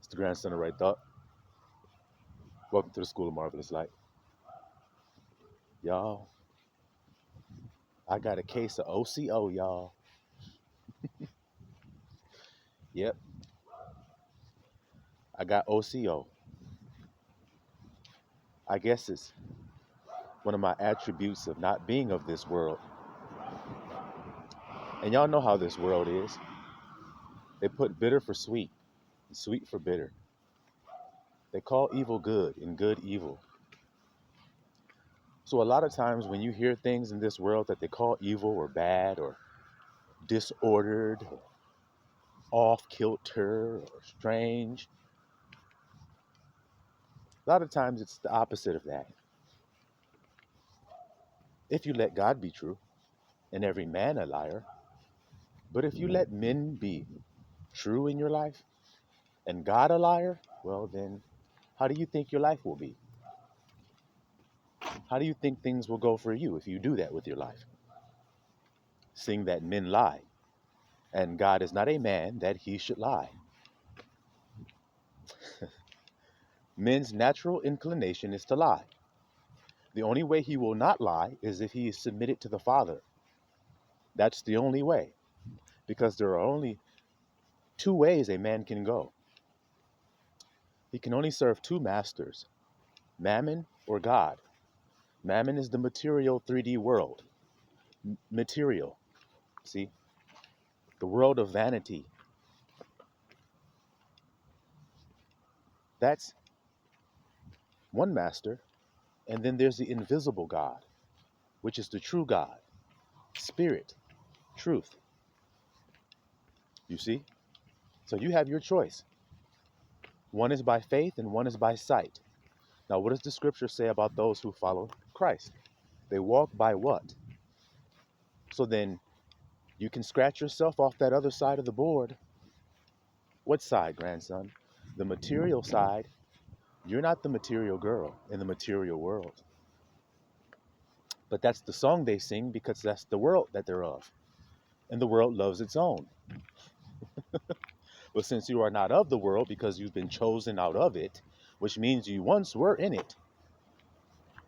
the grandson of Right Thought. Welcome to the School of Marvelous Light. Y'all, I got a case of OCO, y'all. Yep, I got OCO. I guess it's one of my attributes of not being of this world. And y'all know how this world is. They put bitter for sweet and sweet for bitter. They call evil good and good evil. So a lot of times when you hear things in this world that they call evil or bad or disordered, or off kilter or strange, a lot of times it's the opposite of that. If you let God be true and every man a liar, but if you let men be true in your life and God a liar, well then, how do you think your life will be? How do you think things will go for you if you do that with your life? Seeing that men lie, and God is not a man that he should lie. Men's natural inclination is to lie. The only way he will not lie is if he is submitted to the Father. That's the only way, because there are only two ways a man can go. He can only serve two masters, Mammon or God. Mammon is the material 3D world. Material, see? The world of vanity. That's one master. And then there's the invisible God, which is the true God, spirit, truth. You see? So you have your choice. One is by faith and one is by sight. Now, what does the scripture say about those who follow Christ? They walk by what? So then you can scratch yourself off that other side of the board. What side, grandson? The material side. You're not the material girl in the material world. But that's the song they sing because that's the world that they're of. And the world loves its own. But since you are not of the world because you've been chosen out of it, which means you once were in it.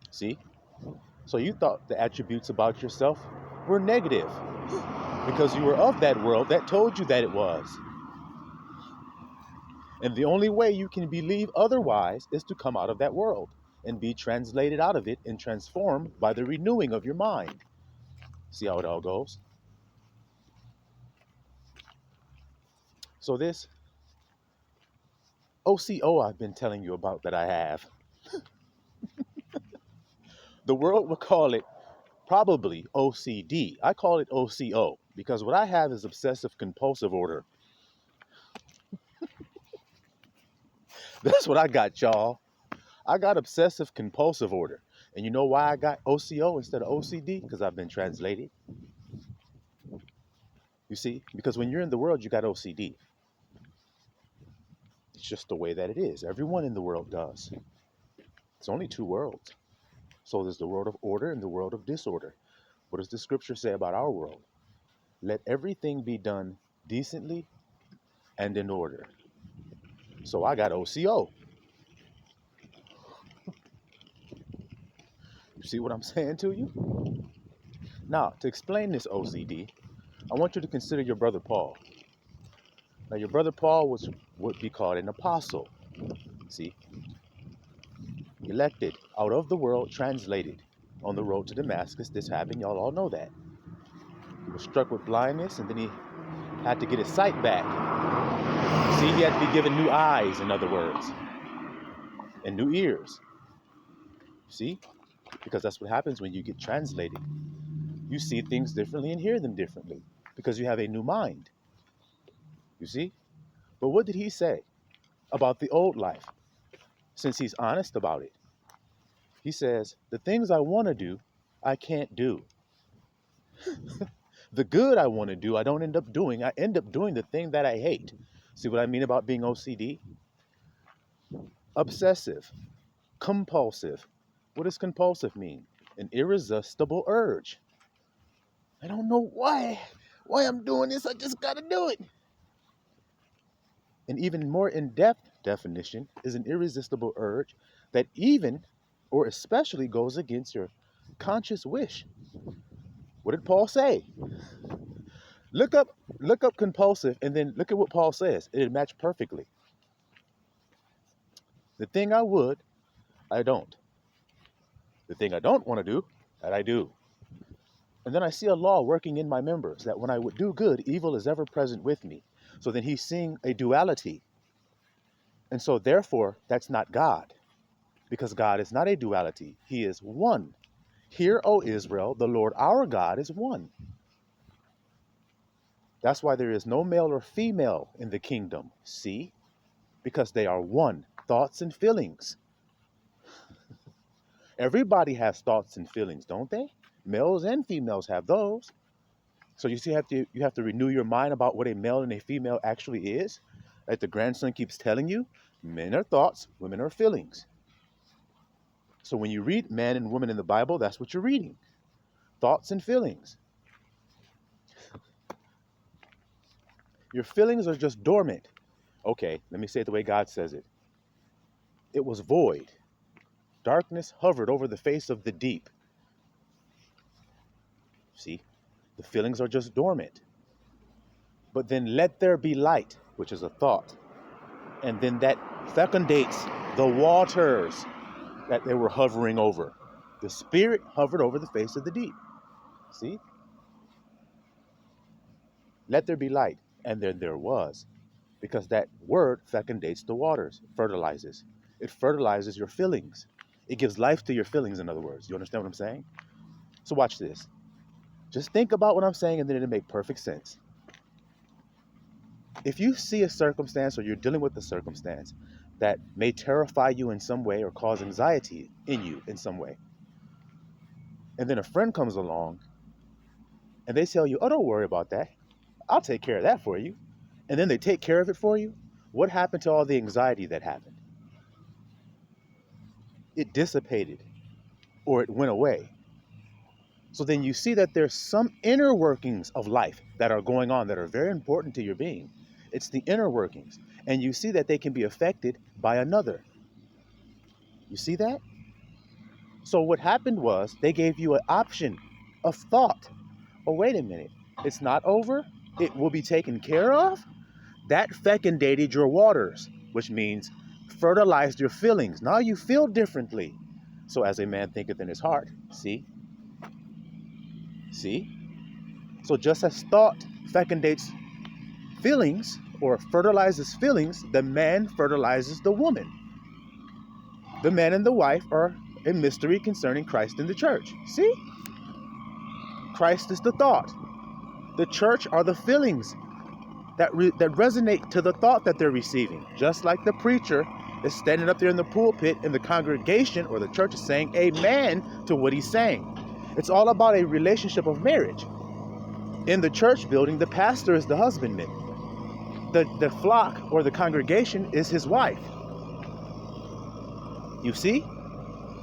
See? So you thought the attributes about yourself were negative because you were of that world that told you that it was. And the only way you can believe otherwise is to come out of that world and be translated out of it and transformed by the renewing of your mind. See how it all goes? So this OCO I've been telling you about that I have, the world would call it probably OCD. I call it OCO because what I have is obsessive compulsive order. That's what I got, y'all. I got obsessive compulsive order. And you know why I got OCO instead of OCD? Because I've been translated. You see? Because when you're in the world, you got OCD. It's just the way that it is. Everyone in the world does. It's only two worlds. So there's the world of order and the world of disorder. What does the scripture say about our world? Let everything be done decently and in order. So I got OCO. You see what I'm saying to you? Now, to explain this OCD, I want you to consider your brother Paul. Now, your brother Paul was what be called an apostle. See? Elected out of the world, translated on the road to Damascus. This happened. Y'all all know that. He was struck with blindness, and then he had to get his sight back. See, he had to be given new eyes, in other words, and new ears. See? Because that's what happens when you get translated. You see things differently and hear them differently because you have a new mind. You see? But what did he say about the old life? Since he's honest about it, he says, the things I want to do, I can't do. The good I want to do, I don't end up doing. I end up doing the thing that I hate. See what I mean about being OCD? Obsessive, compulsive. What does compulsive mean? An irresistible urge. I don't know why I'm doing this. I just got to do it. An even more in-depth definition is an irresistible urge that even or especially goes against your conscious wish. What did Paul say? Look up look up compulsive and then look at what Paul says. It matched perfectly. The thing I would, I don't. The thing I don't want to do, that I do. And then I see a law working in my members that when I would do good, evil is ever present with me. So then he's seeing a duality. And so therefore, that's not God, because God is not a duality. He is one. Hear, O Israel, the Lord our God is one. That's why there is no male or female in the kingdom. See? Because they are one. Thoughts and feelings. Everybody has thoughts and feelings, don't they? Males and females have those. So you have to renew your mind about what a male and a female actually is. Like the grandson keeps telling you, men are thoughts, women are feelings. So when you read man and woman in the Bible, that's what you're reading. Thoughts and feelings. Your feelings are just dormant. Okay, let me say it the way God says it. It was void. Darkness hovered over the face of the deep. See, the feelings are just dormant. But then let there be light, which is a thought. And then that fecundates the waters that they were hovering over. The spirit hovered over the face of the deep. See? Let there be light. And then there was. Because that word fecundates the waters, fertilizes. It fertilizes your feelings. It gives life to your feelings, in other words. You understand what I'm saying? So watch this. Just think about what I'm saying and then it'll make perfect sense. If you see a circumstance or you're dealing with a circumstance that may terrify you in some way or cause anxiety in you in some way, and then a friend comes along and they tell you, oh, don't worry about that. I'll take care of that for you. And then they take care of it for you. What happened to all the anxiety that happened? It dissipated or it went away. So then you see that there's some inner workings of life that are going on that are very important to your being. It's the inner workings. And you see that they can be affected by another. You see that? So what happened was they gave you an option of thought. Oh, wait a minute. It's not over. It will be taken care of. That fecundated your waters, which means fertilized your feelings. Now you feel differently. So as a man thinketh in his heart. See? See? So just as thought fecundates feelings or fertilizes feelings, the man fertilizes the woman. The man and the wife are a mystery concerning Christ and the church. See? Christ is the thought. The church are the feelings that resonate to the thought that they're receiving. Just like the preacher is standing up there in the pulpit and the congregation or the church is saying amen to what he's saying. It's all about a relationship of marriage. In the church building, the pastor is the husbandman. The flock or the congregation is his wife. You see?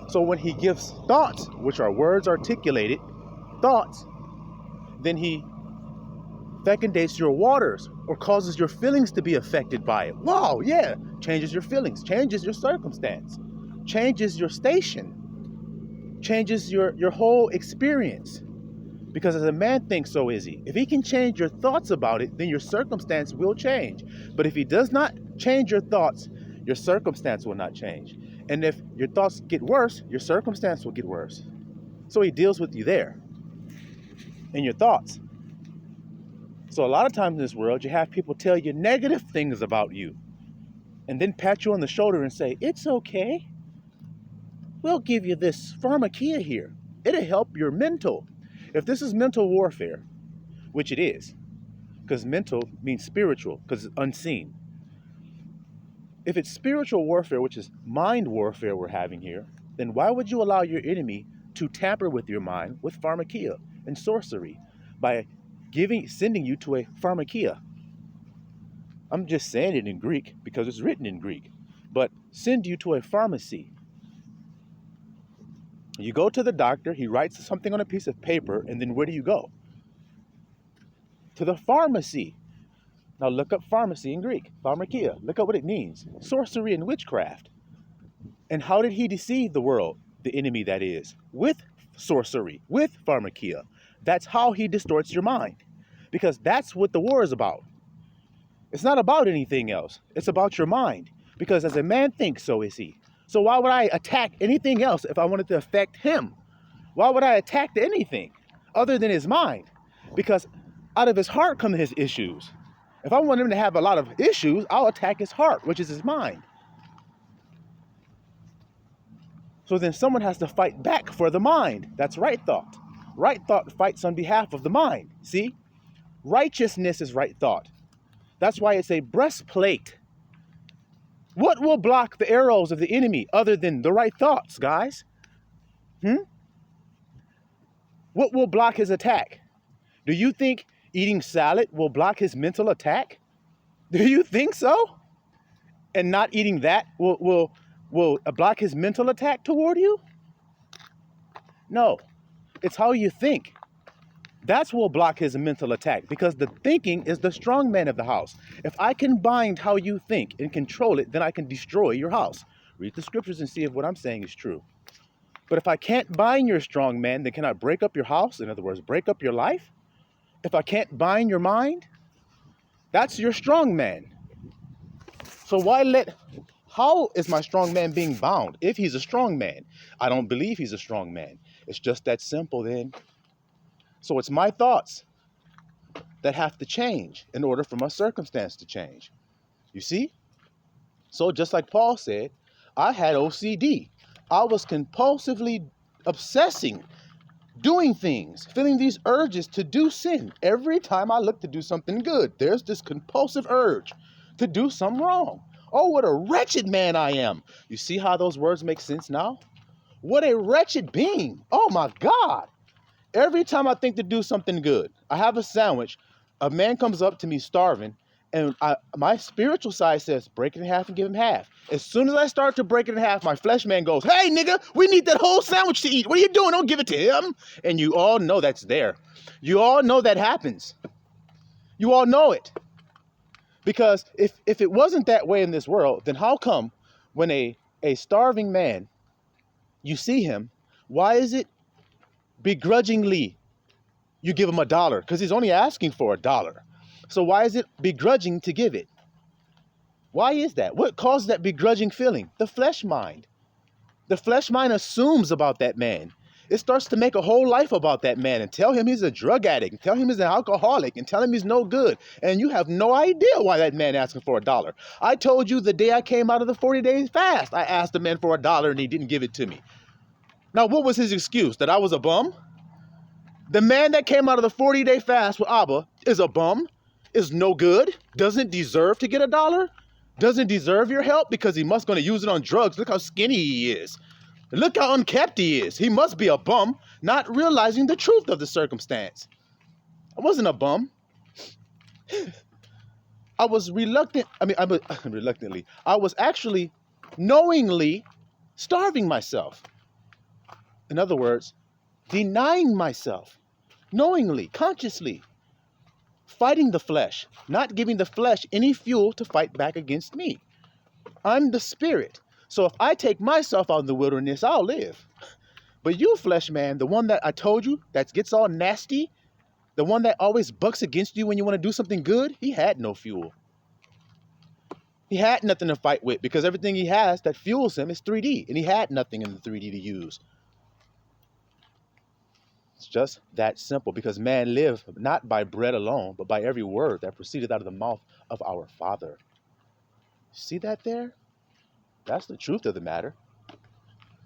So when he gives thoughts, which are words articulated, thoughts, then he fecundates your waters or causes your feelings to be affected by it. Wow, yeah. Changes your feelings, changes your circumstance, changes your station, changes your whole experience. Because as a man thinks, so is he. If he can change your thoughts about it, then your circumstance will change. But if he does not change your thoughts, your circumstance will not change. And if your thoughts get worse, your circumstance will get worse. So he deals with you there in your thoughts. So a lot of times in this world, you have people tell you negative things about you and then pat you on the shoulder and say, it's okay. We'll give you this pharmakia here. It'll help your mental. If this is mental warfare, which it is, because mental means spiritual, because it's unseen. If it's spiritual warfare, which is mind warfare we're having here, then why would you allow your enemy to tamper with your mind with pharmakia and sorcery by sending you to a pharmakia? I'm just saying it in Greek because it's written in Greek, but send you to a pharmacy. You go to the doctor, he writes something on a piece of paper, and then where do you go? To the pharmacy. Now look up pharmacy in Greek, pharmakia. Look up what it means. Sorcery and witchcraft. And how did he deceive the world, the enemy that is? With sorcery, with pharmakia. That's how he distorts your mind. Because that's what the war is about. It's not about anything else. It's about your mind. Because as a man thinks, so is he. So why would I attack anything else if I wanted to affect him? Why would I attack anything other than his mind? Because out of his heart come his issues. If I want him to have a lot of issues, I'll attack his heart, which is his mind. So then someone has to fight back for the mind. That's right thought. Right thought fights on behalf of the mind. See? Righteousness is right thought. That's why it's a breastplate. What will block the arrows of the enemy other than the right thoughts, guys? What will block his attack? Do you think eating salad will block his mental attack? Do you think so? And not eating that will block his mental attack toward you? No, it's how you think. That's what will block his mental attack, because the thinking is the strong man of the house. If I can bind how you think and control it, then I can destroy your house. Read the scriptures and see if what I'm saying is true. But if I can't bind your strong man, then can I break up your house? In other words, break up your life? If I can't bind your mind, that's your strong man. So how is my strong man being bound if he's a strong man? I don't believe he's a strong man. It's just that simple then. So it's my thoughts that have to change in order for my circumstance to change. You see? So just like Paul said, I had OCD. I was compulsively obsessing, doing things, feeling these urges to do sin. Every time I look to do something good, there's this compulsive urge to do something wrong. Oh, what a wretched man I am. You see how those words make sense now? What a wretched being. Oh my God. Every time I think to do something good, I have a sandwich, a man comes up to me starving, and my spiritual side says, break it in half and give him half. As soon as I start to break it in half, my flesh man goes, hey, nigga, we need that whole sandwich to eat. What are you doing? Don't give it to him. And you all know that's there. You all know that happens. You all know it. Because if it wasn't that way in this world, then how come when a starving man, you see him, why is it begrudgingly you give him $1? Because he's only asking for $1. So why is it begrudging to give it? Why is that? What causes that begrudging feeling? The flesh mind. The flesh mind assumes about that man. It starts to make a whole life about that man and tell him he's a drug addict, and tell him he's an alcoholic, and tell him he's no good. And you have no idea why that man asking for $1. I told you the day I came out of the 40 days fast, I asked the man for $1 and he didn't give it to me. Now, what was his excuse? That I was a bum? The man that came out of the 40-day fast with Abba is a bum, is no good, doesn't deserve to get $1, doesn't deserve your help because he must going to use it on drugs. Look how skinny he is. Look how unkept he is. He must be a bum, not realizing the truth of the circumstance. I wasn't a bum. I was reluctant. I was actually knowingly starving myself. In other words, denying myself, knowingly, consciously, fighting the flesh, not giving the flesh any fuel to fight back against me. I'm the spirit. So if I take myself out in the wilderness, I'll live. But you, flesh man, the one that I told you that gets all nasty, the one that always bucks against you when you want to do something good, he had no fuel. He had nothing to fight with because everything he has that fuels him is 3D, and he had nothing in the 3D to use. It's just that simple, because man live not by bread alone, but by every word that proceeded out of the mouth of our Father. See that there? That's the truth of the matter.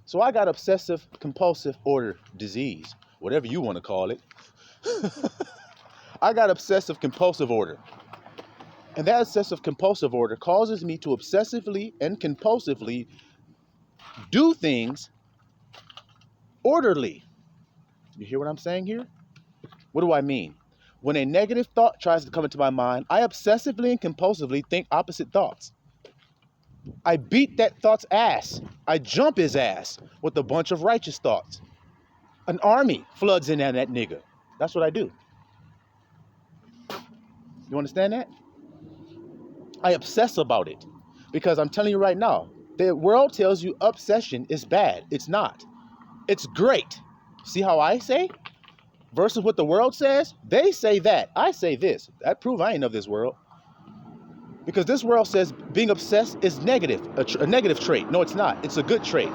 So I got obsessive compulsive order disease, whatever you want to call it. I got obsessive compulsive order. And that obsessive compulsive order causes me to obsessively and compulsively do things orderly. You hear what I'm saying here? What do I mean? When a negative thought tries to come into my mind, I obsessively and compulsively think opposite thoughts. I beat that thought's ass. I jump his ass with a bunch of righteous thoughts. An army floods in on that nigga. That's what I do. You understand that? I obsess about it. Because I'm telling you right now, the world tells you obsession is bad. It's not. It's great. See how I say? Versus what the world says? They say that. I say this. That proves I ain't of this world. Because this world says being obsessed is negative, a negative trait. No, it's not. It's a good trait.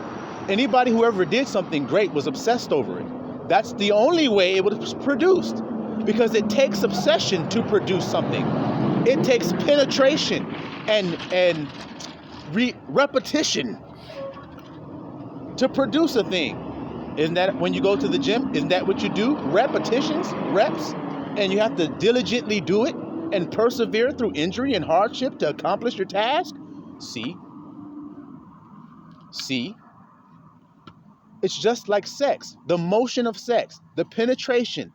Anybody who ever did something great was obsessed over it. That's the only way it was produced. Because it takes obsession to produce something. It takes penetration and repetition to produce a thing. Isn't that when you go to the gym? Isn't that what you do? Repetitions, reps, and you have to diligently do it and persevere through injury and hardship to accomplish your task? See? It's just like sex. The motion of sex, the penetration,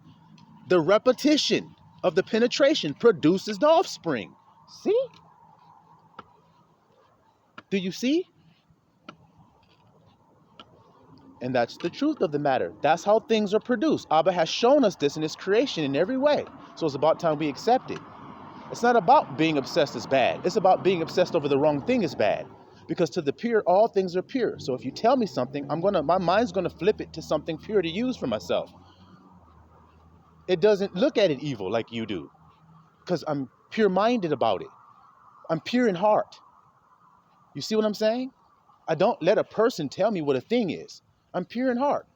the repetition of the penetration produces the offspring. See? Do you see? And that's the truth of the matter. That's how things are produced. Abba has shown us this in his creation in every way. So it's about time we accept it. It's not about being obsessed is bad. It's about being obsessed over the wrong thing is bad. Because to the pure, all things are pure. So if you tell me something, my mind's gonna flip it to something pure to use for myself. It doesn't look at it evil like you do. Because I'm pure-minded about it. I'm pure in heart. You see what I'm saying? I don't let a person tell me what a thing is. I'm pure in heart.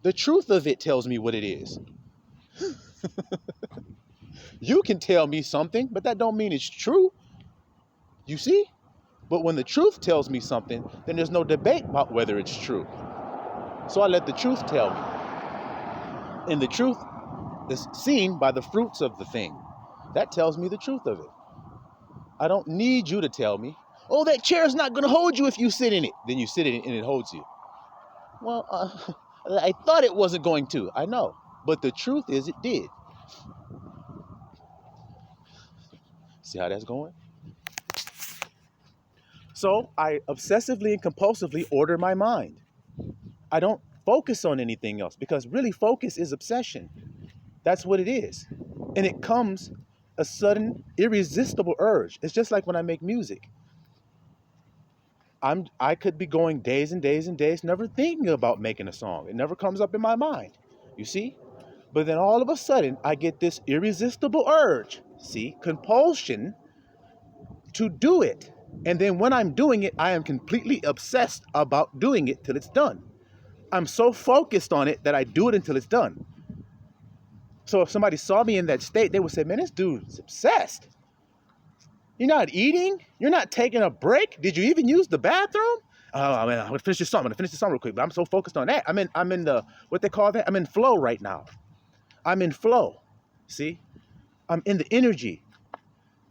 The truth of it tells me what it is. You can tell me something, but that don't mean it's true. You see? But when the truth tells me something, then there's no debate about whether it's true. So I let the truth tell me. And the truth is seen by the fruits of the thing. That tells me the truth of it. I don't need you to tell me, oh, that chair's not going to hold you if you sit in it. Then you sit in it and it holds you. Well, I thought it wasn't going to. I know. But the truth is it did. See how that's going? So I obsessively and compulsively order my mind. I don't focus on anything else because really focus is obsession. That's what it is. And it comes a sudden, irresistible urge. It's just like when I make music. I could be going days and days and days never thinking about making a song. It never comes up in my mind. You see? But then all of a sudden, I get this irresistible urge, see, compulsion to do it. And then when I'm doing it, I am completely obsessed about doing it till it's done. I'm so focused on it that I do it until it's done. So if somebody saw me in that state, they would say, man, this dude's obsessed. You're not eating? You're not taking a break? Did you even use the bathroom? Oh, man, I'm gonna finish this song. Real quick, but I'm so focused on that. I'm in the, what they call that? I'm in flow right now. I'm in flow. See? I'm in the energy.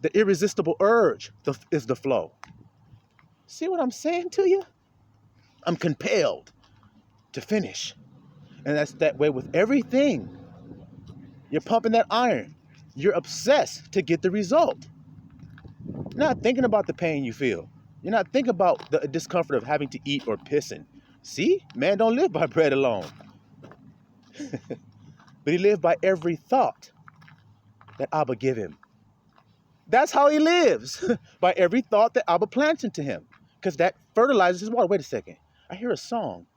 The irresistible urge is the flow. See what I'm saying to you? I'm compelled to finish. And that's that way with everything. You're pumping that iron. You're obsessed to get the result. You're not thinking about the pain you feel. You're not thinking about the discomfort of having to eat or pissing. See? Man don't live by bread alone. But he lived by every thought that Abba give him. That's how he lives. By every thought that Abba plants into him. Because that fertilizes his water. Wait a second. I hear a song.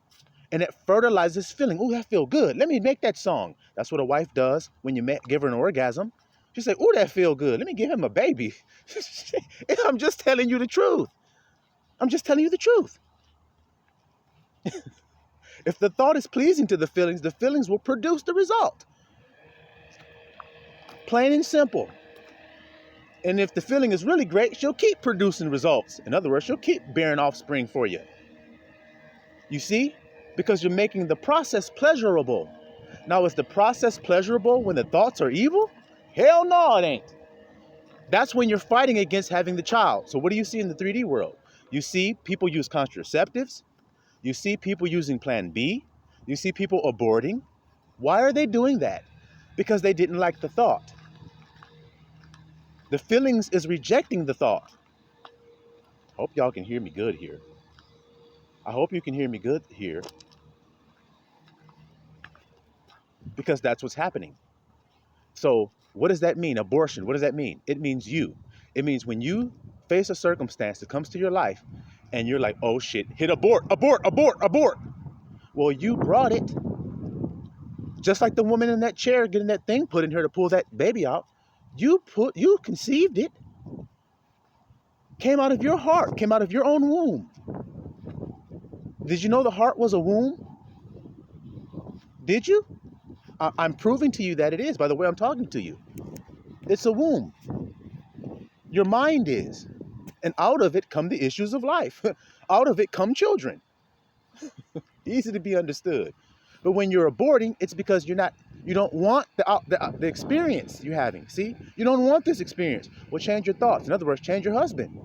And it fertilizes his feeling. Ooh, that feel good. Let me make that song. That's what a wife does when you give her an orgasm. She say, ooh, that feel good. Let me give him a baby. I'm just telling you the truth. I'm just telling you the truth. If the thought is pleasing to the feelings will produce the result. Plain and simple. And if the feeling is really great, she'll keep producing results. In other words, she'll keep bearing offspring for you. You see? Because you're making the process pleasurable. Now, is the process pleasurable when the thoughts are evil? Hell no, it ain't. That's when you're fighting against having the child. So what do you see in the 3D world? You see people use contraceptives. You see people using Plan B. You see people aborting. Why are they doing that? Because they didn't like the thought. The feelings is rejecting the thought. Hope y'all can hear me good here. I hope you can hear me good here. Because that's what's happening. So what does that mean? Abortion, what does that mean? It means you. It means when you face a circumstance that comes to your life and you're like, oh shit, hit abort, abort, abort, abort. Well, you brought it. Just like the woman in that chair getting that thing put in her to pull that baby out. You conceived it. Came out of your heart, came out of your own womb. Did you know the heart was a womb? Did you? I'm proving to you that it is by the way I'm talking to you. It's a womb. Your mind is. And out of it come the issues of life. Out of it come children. Easy to be understood. But when you're aborting, it's because you don't want the experience you're having. See? You don't want this experience. Well, change your thoughts. In other words, change your husband.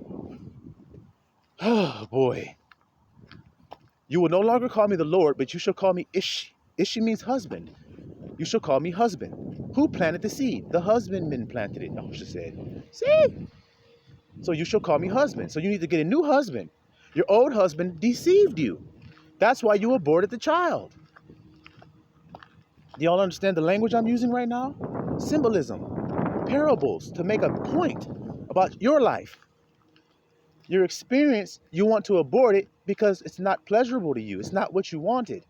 Oh, boy. You will no longer call me the Lord, but you shall call me Ishi. Ishi means husband. You shall call me husband. Who planted the seed? The husbandman planted it, Yahusha said. See? So you shall call me husband. So you need to get a new husband. Your old husband deceived you. That's why you aborted the child. Do y'all understand the language I'm using right now? Symbolism, parables to make a point about your life. Your experience, you want to abort it because it's not pleasurable to you. It's not what you wanted.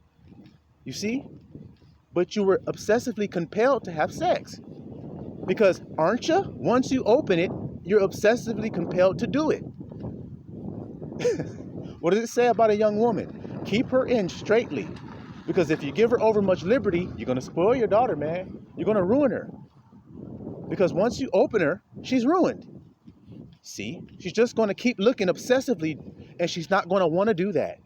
You see? But you were obsessively compelled to have sex. Because, aren't you? Once you open it, you're obsessively compelled to do it. What does it say about a young woman? Keep her in straightly. Because if you give her over much liberty, you're going to spoil your daughter, man. You're going to ruin her. Because once you open her, she's ruined. See? She's just going to keep looking obsessively, and she's not going to want to do that.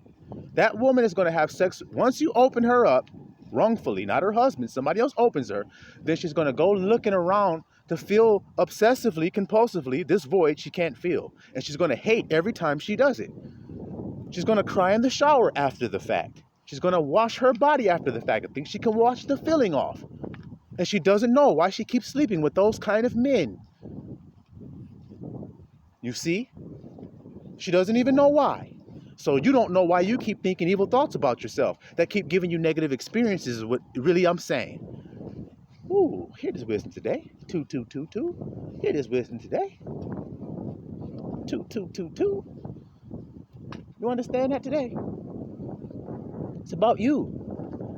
That woman is going to have sex. Once you open her up, wrongfully, not her husband, somebody else opens her, then she's going to go looking around to fill obsessively, compulsively, this void she can't feel. And she's going to hate every time she does it. She's going to cry in the shower after the fact. She's going to wash her body after the fact and think she can wash the filling off. And she doesn't know why she keeps sleeping with those kind of men. You see? She doesn't even know why. So you don't know why you keep thinking evil thoughts about yourself that keep giving you negative experiences is what really I'm saying. Ooh, here is wisdom today. 2222. Here is wisdom today. 2222. You understand that today? It's about you.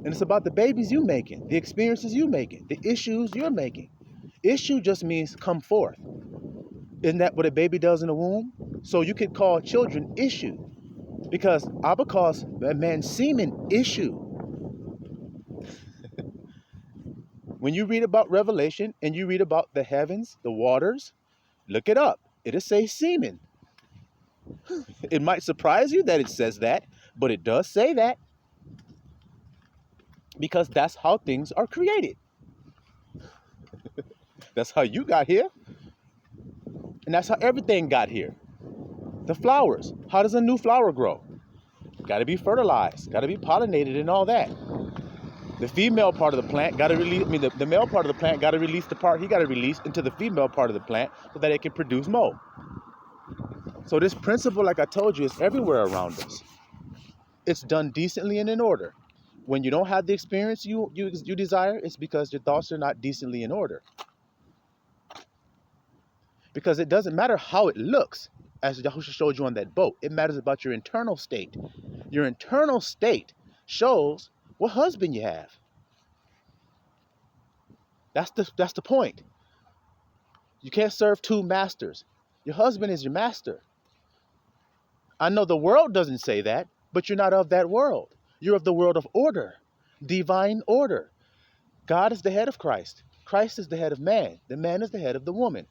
And it's about the babies you making, the experiences you making, the issues you're making. Issue just means come forth. Isn't that what a baby does in the womb? So you could call children issue. Because Abba calls a man's semen issue. When you read about Revelation and you read about the heavens, the waters, look it up. It'll say semen. It might surprise you that it says that, but it does say that. Because that's how things are created. That's how you got here. And that's how everything got here. The flowers. How does a new flower grow? Got to be fertilized. Got to be pollinated and all that. The female part of the plant got to release, the male part of the plant got to release the part he got to release into the female part of the plant so that it can produce more. So this principle, like I told you, is everywhere around us. It's done decently and in order. When you don't have the experience you desire, it's because your thoughts are not decently in order. Because it doesn't matter how it looks, as Yahusha showed you on that boat. It matters about your internal state. Your internal state shows what husband you have. That's the point. You can't serve two masters. Your husband is your master. I know the world doesn't say that, but you're not of that world. You're of the world of order, divine order. God is the head of Christ. Christ is the head of man. The man is the head of the woman.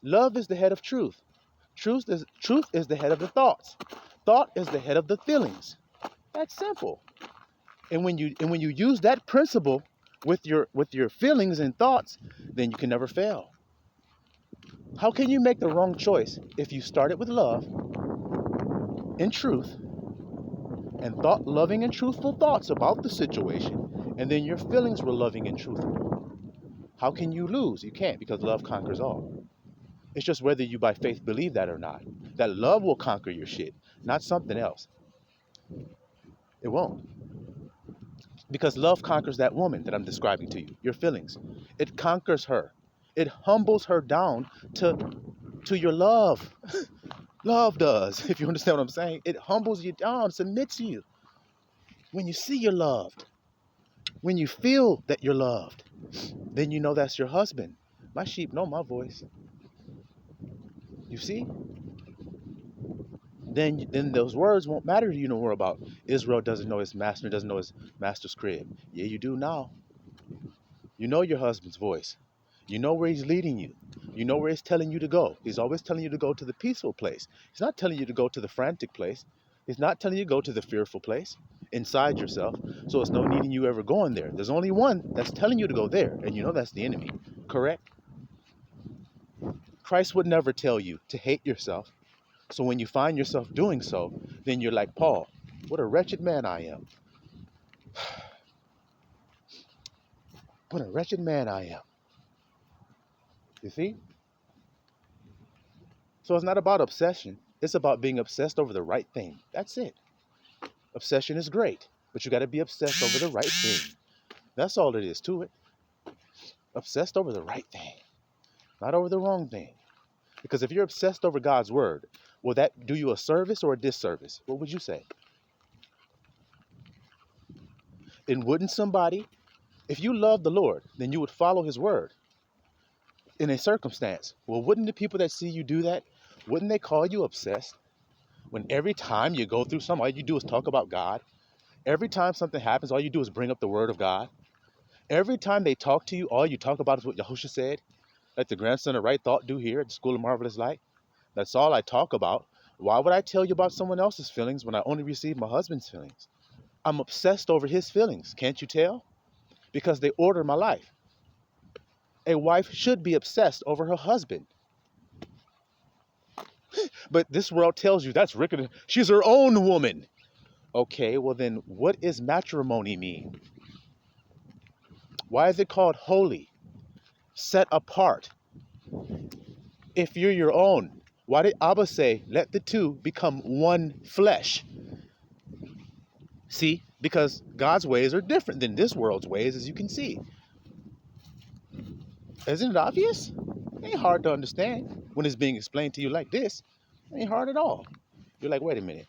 Love is the head of truth. Truth is the head of the thoughts. Thought is the head of the feelings. That's simple. And when you use that principle with your feelings and thoughts, then you can never fail. How can you make the wrong choice if you started with love and truth and thought loving and truthful thoughts about the situation, and then your feelings were loving and truthful? How can you lose? You can't, because love conquers all. It's just whether you by faith believe that or not. That love will conquer your shit, not something else. It won't. Because love conquers that woman that I'm describing to you, your feelings. It conquers her. It humbles her down to your love. Love does, if you understand what I'm saying. It humbles you down, submits you. When you see you're loved, when you feel that you're loved, then you know that's your husband. My sheep know my voice. You see? Then those words won't matter to you no more about Israel doesn't know his master, doesn't know his master's crib. Yeah, you do now. You know your husband's voice. You know where he's leading you. You know where he's telling you to go. He's always telling you to go to the peaceful place. He's not telling you to go to the frantic place. He's not telling you to go to the fearful place inside yourself. So it's no needing you ever going there. There's only one that's telling you to go there, and you know that's the enemy. Correct? Christ would never tell you to hate yourself. So when you find yourself doing so, then you're like Paul. What a wretched man I am. What a wretched man I am. You see? So it's not about obsession. It's about being obsessed over the right thing. That's it. Obsession is great, but you got to be obsessed over the right thing. That's all it is to it. Obsessed over the right thing, not over the wrong thing. Because if you're obsessed over God's word, will that do you a service or a disservice? What would you say? And wouldn't somebody, if you love the Lord, then you would follow his word in a circumstance. Well, wouldn't the people that see you do that, wouldn't they call you obsessed? When every time you go through something, all you do is talk about God. Every time something happens, all you do is bring up the word of God. Every time they talk to you, all you talk about is what Yahusha said. Let the grandson of right thought do here at the School of Marvelous Light. That's all I talk about. Why would I tell you about someone else's feelings when I only receive my husband's feelings? I'm obsessed over his feelings. Can't you tell? Because they order my life. A wife should be obsessed over her husband. But this world tells you that's wicked. She's her own woman. Okay, well then what does matrimony mean? Why is it called holy? Set apart. If you're your own, why did Abba say, let the two become one flesh? See, because God's ways are different than this world's ways, as you can see. Isn't it obvious? It ain't hard to understand when it's being explained to you like this. It ain't hard at all. You're like, wait a minute.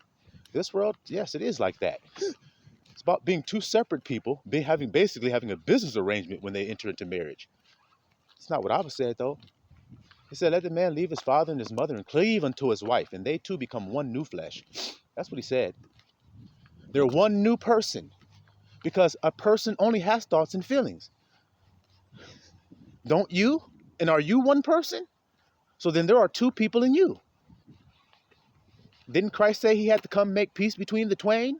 This world, yes, it is like that. It's about being two separate people, basically having a business arrangement when they enter into marriage. It's not what Abba said, though. He said, let the man leave his father and his mother and cleave unto his wife, and they two become one new flesh. That's what he said. They're one new person, because a person only has thoughts and feelings. Don't you? And are you one person? So then there are two people in you. Didn't Christ say he had to come make peace between the twain?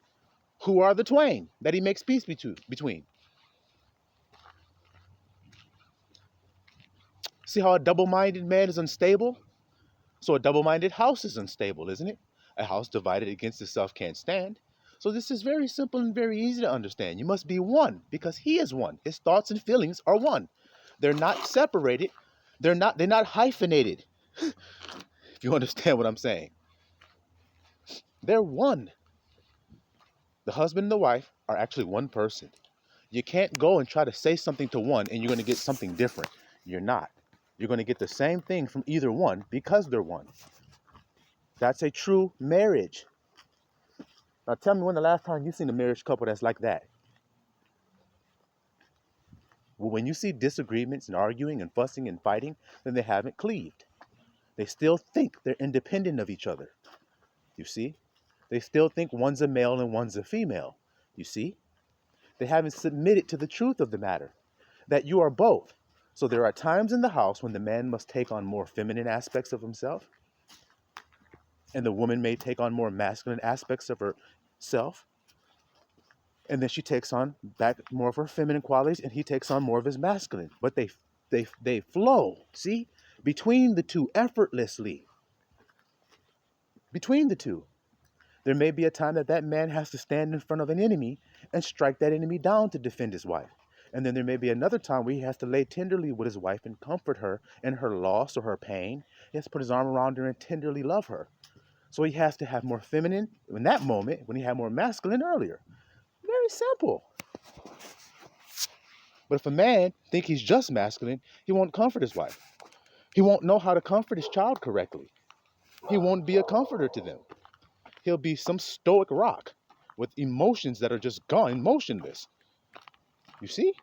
Who are the twain that he makes peace between? See how a double-minded man is unstable? So a double-minded house is unstable, isn't it? A house divided against itself can't stand. So this is very simple and very easy to understand. You must be one because he is one. His thoughts and feelings are one. They're not separated. They're not hyphenated. If you understand what I'm saying. They're one. The husband and the wife are actually one person. You can't go and try to say something to one and you're going to get something different. You're not. You're going to get the same thing from either one because they're one. That's a true marriage. Now tell me when the last time you've seen a marriage couple that's like that. Well, when you see disagreements and arguing and fussing and fighting, then they haven't cleaved. They still think they're independent of each other. You see? They still think one's a male and one's a female. You see? They haven't submitted to the truth of the matter, that you are both. So there are times in the house when the man must take on more feminine aspects of himself, and the woman may take on more masculine aspects of herself. And then she takes on back more of her feminine qualities, and he takes on more of his masculine. But they flow, see, between the two effortlessly. Between the two. There may be a time that man has to stand in front of an enemy and strike that enemy down to defend his wife. And then there may be another time where he has to lay tenderly with his wife and comfort her in her loss or her pain. He has to put his arm around her and tenderly love her. So he has to have more feminine in that moment when he had more masculine earlier. Very simple. But if a man think he's just masculine, he won't comfort his wife. He won't know how to comfort his child correctly. He won't be a comforter to them. He'll be some stoic rock with emotions that are just gone, motionless. You see?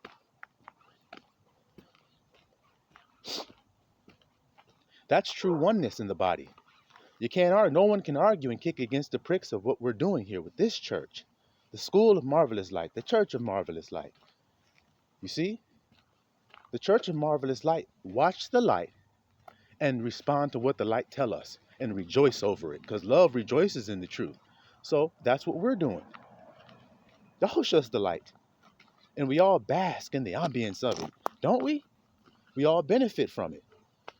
That's true oneness in the body. You can't argue. No one can argue and kick against the pricks of what we're doing here with this church. The school of marvelous light, the church of marvelous light. You see? The church of marvelous light. Watch the light and respond to what the light tell us and rejoice over it, because love rejoices in the truth. So that's what we're doing. Y'all show us the light, and we all bask in the ambience of it, don't we? We all benefit from it.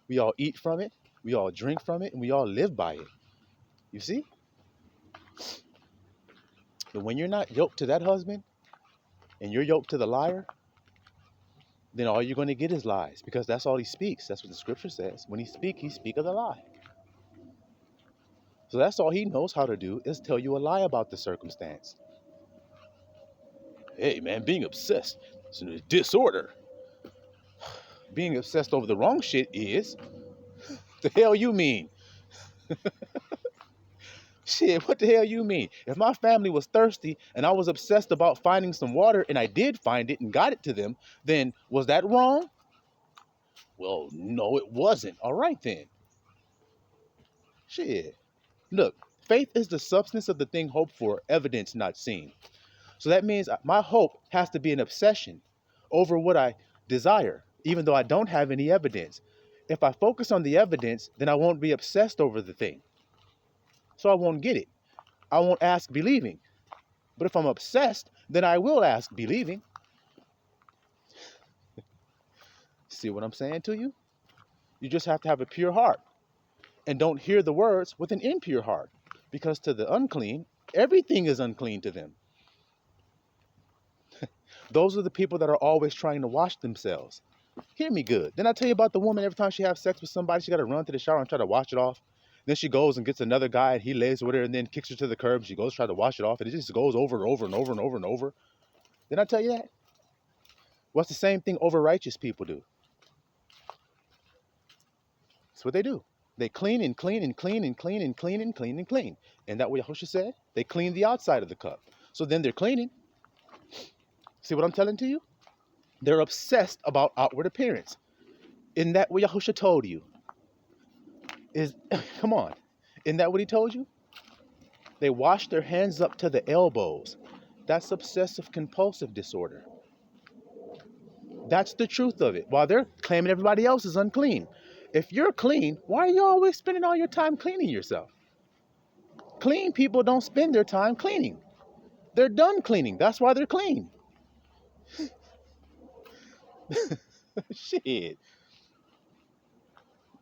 We all eat from it. We all drink from it, and we all live by it. You see? But when you're not yoked to that husband, and you're yoked to the liar, then all you're going to get is lies, because that's all he speaks. That's what the scripture says. When he speak of the lie. So that's all he knows how to do, is tell you a lie about the circumstance. Hey man, being obsessed is a disorder. Being obsessed over the wrong shit is, the hell you mean? Shit, what the hell you mean? If my family was thirsty and I was obsessed about finding some water and I did find it and got it to them, then was that wrong? Well, no, it wasn't. All right then. Shit. Look, faith is the substance of the thing hoped for, evidence not seen. So that means my hope has to be an obsession over what I desire, even though I don't have any evidence. If I focus on the evidence, then I won't be obsessed over the thing. So I won't get it. I won't ask believing. But if I'm obsessed, then I will ask believing. See what I'm saying to you? You just have to have a pure heart. And don't hear the words with an impure heart. Because to the unclean, everything is unclean to them. Those are the people that are always trying to wash themselves. Hear me good. Then I tell you about the woman, every time she has sex with somebody, she got to run to the shower and try to wash it off. Then she goes and gets another guy and he lays with her and then kicks her to the curb. She goes try to wash it off and it just goes over and over and over and over and over. Didn't I tell you that? What's the same thing over righteous people do? That's what they do. They clean and clean and clean and clean and clean and clean and clean. And that what Yahushua said? They clean the outside of the cup. So then they're cleaning. See what I'm telling to you? They're obsessed about outward appearance. Isn't that what Yahushua told you? Come on. Isn't that what he told you? They wash their hands up to the elbows. That's obsessive compulsive disorder. That's the truth of it. While they're claiming everybody else is unclean. If you're clean, why are you always spending all your time cleaning yourself? Clean people don't spend their time cleaning. They're done cleaning. That's why they're clean. Shit.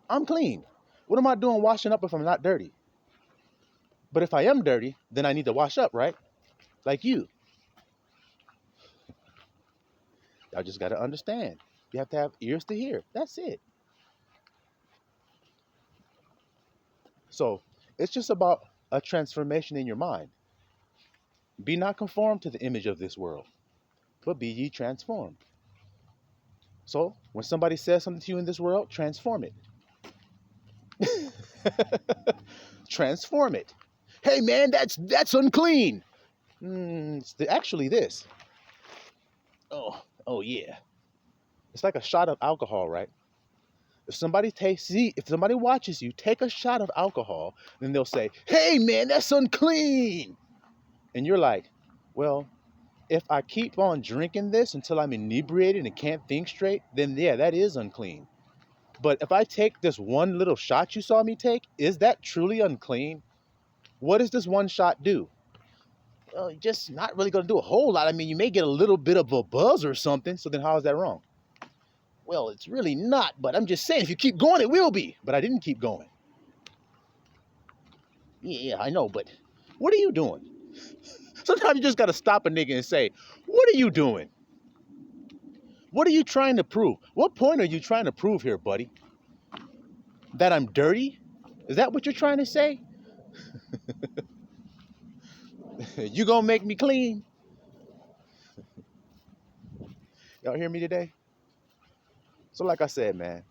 I'm clean. What am I doing washing up if I'm not dirty? But if I am dirty, then I need to wash up, right? Like you. Y'all just got to understand. You have to have ears to hear. That's it. So it's just about a transformation in your mind. Be not conformed to the image of this world, but be ye transformed. So when somebody says something to you in this world, transform it. Transform it. Hey man, that's unclean. It's actually this. Oh yeah. It's like a shot of alcohol, right? If somebody watches you take a shot of alcohol, then they'll say, "Hey man, that's unclean." And you're like, "Well, if I keep on drinking this until I'm inebriated and can't think straight, then yeah, that is unclean. But if I take this one little shot you saw me take, is that truly unclean? What does this one shot do? Well, just not really going to do a whole lot. I mean, you may get a little bit of a buzz or something. So then how is that wrong? Well, it's really not. But I'm just saying, if you keep going, it will be. But I didn't keep going. Yeah, I know. But what are you doing? Sometimes you just got to stop a nigga and say, what are you doing? What are you trying to prove? What point are you trying to prove here, buddy? That I'm dirty? Is that what you're trying to say? You gonna make me clean? Y'all hear me today? So like I said, man,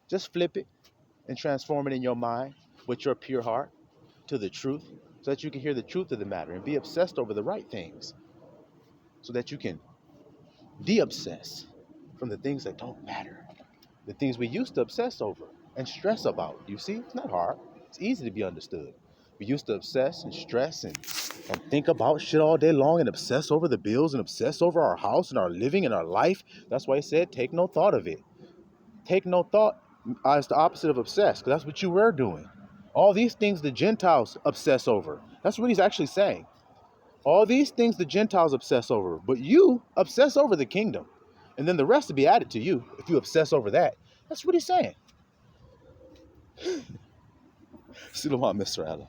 just flip it and transform it in your mind with your pure heart to the truth so that you can hear the truth of the matter and be obsessed over the right things so that you can de-obsess from the things that don't matter, the things we used to obsess over and stress about. You see, it's not hard. It's easy to be understood. We used to obsess and stress and think about shit all day long and obsess over the bills and obsess over our house and our living and our life. That's why he said, take no thought of it. Take no thought is the opposite of obsess, because that's what you were doing. All these things the Gentiles obsess over. That's what he's actually saying. All these things the Gentiles obsess over, but you obsess over the kingdom. And then the rest will be added to you if you obsess over that. That's what he's saying. Shalom, Mr. Allah.